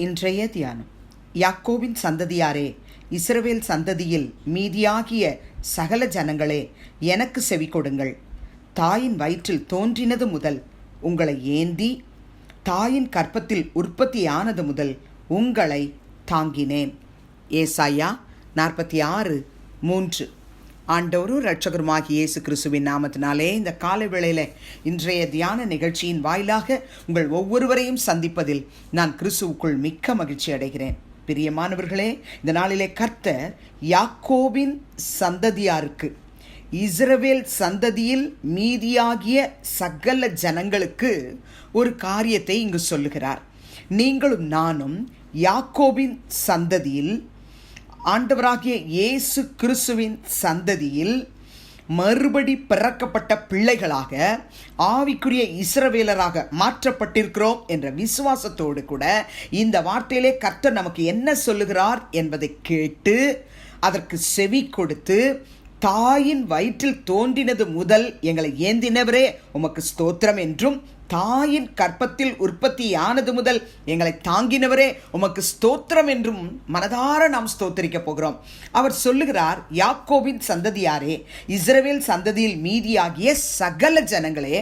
இன்றைய தியானம். யாக்கோபின் சந்ததியாரே, இஸ்ரவேல் சந்ததியில் மீதியாகிய சகல ஜனங்களே, எனக்கு செவி கொடுங்கள். தாயின் வயிற்றில் தோன்றினது முதல் உங்களை ஏந்தி, தாயின் கற்பத்தில் உற்பத்தியானது முதல் உங்களை தாங்கினேன். ஏசாயா 46:3. ஆண்டவரும் இரட்சகருமாகிய இயேசு கிறிஸ்துவின் நாமத்தினாலே இந்த காலை வேளையில் இன்றைய தியான நிகழ்ச்சியின் வாயிலாக உங்கள் ஒவ்வொருவரையும் சந்திப்பதில் நான் கிறிஸ்துவுக்குள் மிக்க மகிழ்ச்சி அடைகிறேன். பிரியமானவர்களே, இந்த நாளிலே கர்த்தர் யாக்கோபின் சந்ததியாருக்கு, இஸ்ரவேல் சந்ததியில் மீதியாகிய சகல ஜனங்களுக்கு ஒரு காரியத்தை இங்கு சொல்லுகிறார். நீங்களும் நானும் யாக்கோபின் சந்ததியில், ஆண்டவராகிய இயேசு கிறிஸ்துவின் சந்ததியில் மறுபடி பிறக்கப்பட்ட பிள்ளைகளாக, ஆவிக்குரிய இஸ்ரவேலராக மாற்றப்பட்டிருக்கிறோம் என்ற விசுவாசத்தோடு கூட இந்த வார்த்தையிலே கர்த்தர் நமக்கு என்ன சொல்லுகிறார் என்பதை கேட்டு அதற்கு செவி கொடுத்து, தாயின் வயிற்றில் தோன்றினது முதல் எங்களை ஏந்தினவரே உமக்கு ஸ்தோத்திரம் என்றும், தாயின் கற்பத்தில் உற்பத்தியானது முதல் எங்களை தாங்கினவரே உமக்கு ஸ்தோத்திரம் என்றும் மனதார நாம் ஸ்தோத்திரிக்க போகிறோம். அவர் சொல்லுகிறார், யாக்கோபின் சந்ததியாரே, இஸ்ரவேல் சந்ததியில் மீதியாகிய சகல ஜனங்களே,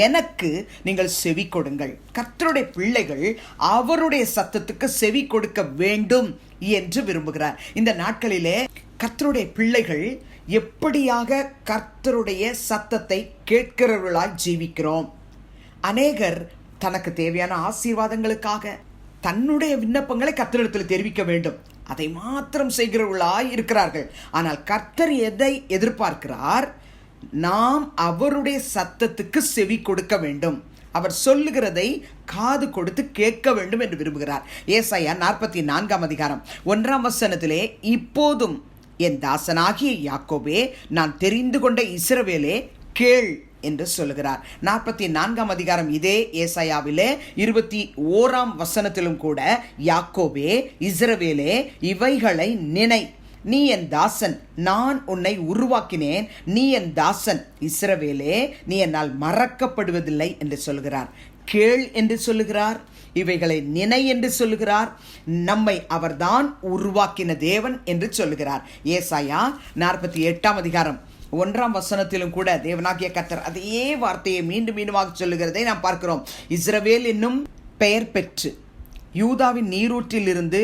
எனக்கு நீங்கள் செவி கொடுங்கள். கர்த்தருடைய பிள்ளைகள் அவருடைய சத்தத்துக்கு செவி கொடுக்க வேண்டும் என்று விரும்புகிறார். இந்த நாட்களிலே கர்த்தருடைய பிள்ளைகள் எப்படியாக கர்த்தருடைய சத்தத்தை கேட்கிறவர்களாய் ஜீவிக்கிறோம்? அநேகர் தனக்கு தேவையான ஆசீர்வாதங்களுக்காக தன்னுடைய விண்ணப்பங்களை கர்த்தரிடத்தில் தெரிவிக்க வேண்டும், அதை மாத்திரம் செய்கிறவர்களாய் இருக்கிறார்கள். ஆனால் கர்த்தர் எதை எதிர்பார்க்கிறார்? நாம் அவருடைய சத்தத்துக்கு செவி கொடுக்க வேண்டும், அவர் சொல்லுகிறதை காது கொடுத்து கேட்க வேண்டும் என்று விரும்புகிறார். ஏசாயா 44:1 இப்போதும் என் தாசனாகிய யாக்கோபே, நான் தெரிந்து கொண்ட இஸ்ரவேலே, கேள் என்று சொல்லுகிறார். 44 இதே ஏசாயாவிலே 21 கூட, யாக்கோபே, இஸ்ரவேலே, இவைகளை நினை, நீ என் தாசன், நான் உன்னை உருவாக்கினேன், நீ என் தாசன், இஸ்ரவேலே, நீ என்னால் மறக்கப்படுவதில்லை என்று சொல்லுகிறார். கேள் என்று சொல்லுகிறார், இவைகளை நினை என்று சொல்லுகிறார், நம்மை அவர்தான் உருவாக்கின தேவன் என்று சொல்லுகிறார். ஏசாயா 48:1 கூட தேவனாகிய கர்த்தர் அதே வார்த்தையை மீண்டும் மீண்டுமாக சொல்லுகிறதை நாம் பார்க்கிறோம். இஸ்ரவேல் என்னும் பெயர் பெற்று யூதாவின் நீரூற்றிலிருந்து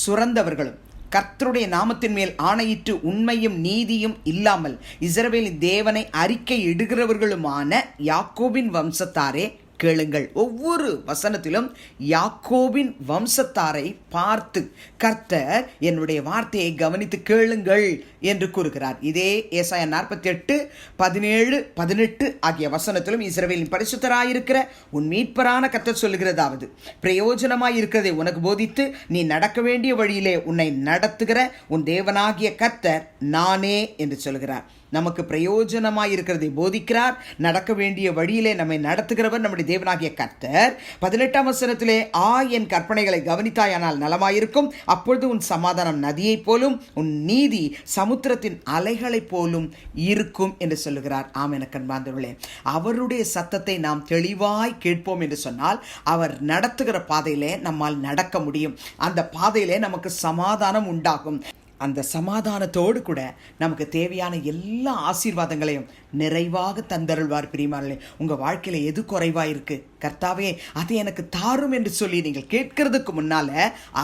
சுரந்தவர்களும், கர்த்தருடைய நாமத்தின் மேல் ஆணையிட்டு உண்மையும் நீதியும் இல்லாமல் இஸ்ரவேலின் தேவனை அறிக்கை இடுகிறவர்களுமான யாக்கோபின் வம்சத்தாரே, கேளுங்கள். ஒவ்வொரு வசனத்திலும் யாக்கோபின் வம்சத்தாரை பார்த்து கர்த்தர் என்னுடைய வார்த்தையை கவனித்து கேளுங்கள் என்று கூறுகிறார். இதே ஏசாயா 48:17 ஆகிய வசனத்திலும் இஸ்ரவேலின் பரிசுத்தராயிருக்கிற உன் மீட்பரான கர்த்தர் சொல்லுகிறதாவது, பிரயோஜனமாயிருக்கிறதை உனக்கு போதித்து நீ நடக்க வேண்டிய வழியிலே உன்னை நடத்துகிற உன் தேவனாகிய கர்த்தர் நானே என்று சொல்கிறார். நமக்கு பிரயோஜனமாயிருக்கிறதை போதிக்கிறார், நடக்க வேண்டிய வழியிலே நம்மை நடத்துகிறவர் நம்முடைய தேவனாகிய கர்த்தர். 18 என் கற்பனைகளை கவனித்தாயானால் நலமாயிருக்கும், அப்பொழுது உன் சமாதானம் நதியைப் போலும் உன் நீதி சமுத்திரத்தின் அலைகளைப் போலும் இருக்கும் என்று சொல்லுகிறார். ஆம், எனக்கு அன்பார்ந்தவர்களே, அவருடைய சத்தத்தை நாம் தெளிவாய் கேட்போம் என்று சொன்னால் அவர் நடத்துகிற பாதையிலே நம்மால் நடக்க முடியும். அந்த பாதையிலே நமக்கு சமாதானம் உண்டாகும். அந்த சமாதானத்தோடு கூட நமக்கு தேவையான எல்லா ஆசீர்வாதங்களையும் நிறைவாக தந்தருள்வார். பிரியமானவர்களே, உங்கள் வாழ்க்கையில் எது குறைவாக இருக்கு, கர்த்தாவே அதை எனக்கு தாரும் என்று சொல்லி நீங்கள் கேட்கறதுக்கு முன்னால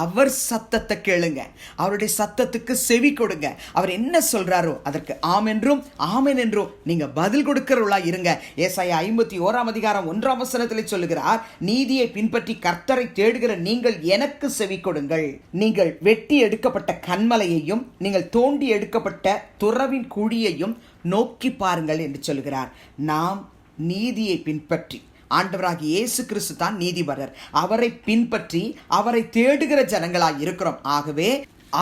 அவர் சத்தத்தை கேளுங்க, அவருடைய சத்தத்துக்கு செவி கொடுங்க. அவர் என்ன சொல்றாரோ அதற்கு ஆம் என்றும் ஆமென் என்றும் நீங்க பதில் கொடுக்கிறவர்களா இருங்க. ஏசாயா 51:1 சொல்லுகிறார், நீதியை பின்பற்றி கர்த்தரை தேடுகிற நீங்கள் எனக்கு செவி கொடுங்கள். நீங்கள் வெட்டி எடுக்கப்பட்ட கன்மலையையும் நீங்கள் தோண்டி எடுக்கப்பட்ட துறவின் குழியையும் நோக்கி பாருங்கள் என்று சொல்கிறார். நாம் நீதியை பின்பற்றி, ஆண்டவராகிய இயேசு கிறிஸ்து தான் நீதிபரர், அவரை பின்பற்றி அவரை தேடுகிற ஜனங்களாய் இருக்கிறோம். ஆகவே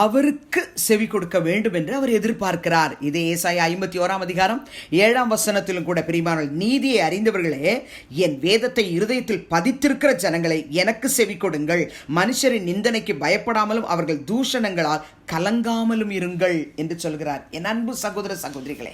அவருக்கு செவி கொடுக்க வேண்டும் என்று அவர் எதிர்பார்க்கிறார். இதே ஏசாயா 51:7 கூட, பிரியமானவர்களே, நீதியை அறிந்தவர்களே, என் வேதத்தை இருதயத்தில் பதித்திருக்கிற ஜனங்களை எனக்கு செவி கொடுங்கள், மனுஷரின் நிந்தனைக்கு பயப்படாமலும் அவர்கள் தூஷணங்களால் கலங்காமலும் இருங்கள் என்று சொல்கிறார். என் அன்பு சகோதர சகோதரிகளே,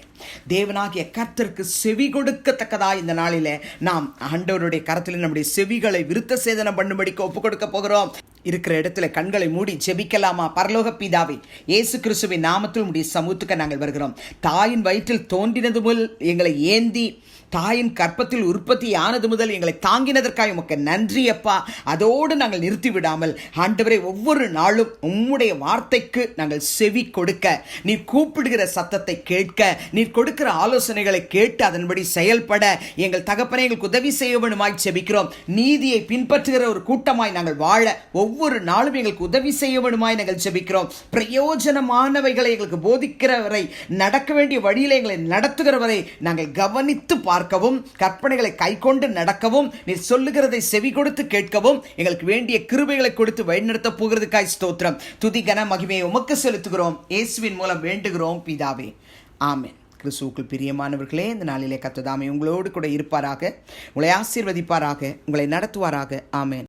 தேவனாகிய கர்த்தருக்கு செவி கொடுக்கத்தக்கதா இந்த நாளிலே நாம் ஆண்டவருடைய கரத்தில் நம்முடைய செவிகளை விருத்த சேதனம் பண்ணும்படிக்கு ஒப்புக் கொடுக்க போகிறோம். இருக்கிற இடத்துல கண்களை மூடி ஜெபிக்கலாமா? பரலோக பிதாவே, இயேசு கிறிஸ்துவின் நாமத்தில் உம்முடைய சமூகத்துக்கு நாங்கள் வருகிறோம். தாயின் வயிற்றில் தோன்றினது முதல் எங்களை ஏந்தி தாயின் கற்பத்தில் உற்பத்தி ஆனது முதல் எங்களை தாங்கினதற்காக உமக்கு நன்றி அப்பா. அதோடு நாங்கள் நிறுத்தி விடாமல் ஆண்டவரே, ஒவ்வொரு நாளும் உம்முடைய வார்த்தைக்கு நாங்கள் செவி கொடுக்க, நீர் கூப்பிடுகிற சத்தத்தை கேட்க, நீர் கொடுக்கிற ஆலோசனைகளை கேட்டு அதன்படி செயல்பட எங்கள் தகப்பனை எங்களுக்கு உதவி செய்ய வேண்டுமாய் செபிக்கிறோம். நீதியை பின்பற்றுகிற ஒரு கூட்டமாய் நாங்கள் வாழ ஒவ்வொரு நாளும் எங்களுக்கு உதவி செய்ய வேண்டுமாய் நாங்கள் செபிக்கிறோம். பிரயோஜனமானவைகளை எங்களுக்கு போதிக்கிறவரை, நடக்க வேண்டிய வழியில எங்களை நடத்துகிறவரை நாங்கள் கவனித்து பார்க்கவும், கற்பனைகளை கைக்கொண்டு நடக்கவும், நீர் சொல்லுகிறதை செவி கொடுத்து கேட்கவும் எங்களுக்கு வேண்டிய கிருபைகளை கொடுத்து வழிநடத்த போகிறதுக்காய் ஸ்தோத்திரம். துதி கன மகிமையை உமக்கு செலுத்துகிறோம். இயேசுவின் மூலம் வேண்டுகிறோம் பிதாவே, ஆமென். கிறிஸ்துவுக்குள் பிரியமானவர்களே, இந்த நாளிலே கர்த்தர் தாமே உங்களோடு கூட இருப்பாராக, உங்களை ஆசீர்வதிப்பாராக, உங்களை நடத்துவாராக. ஆமென்.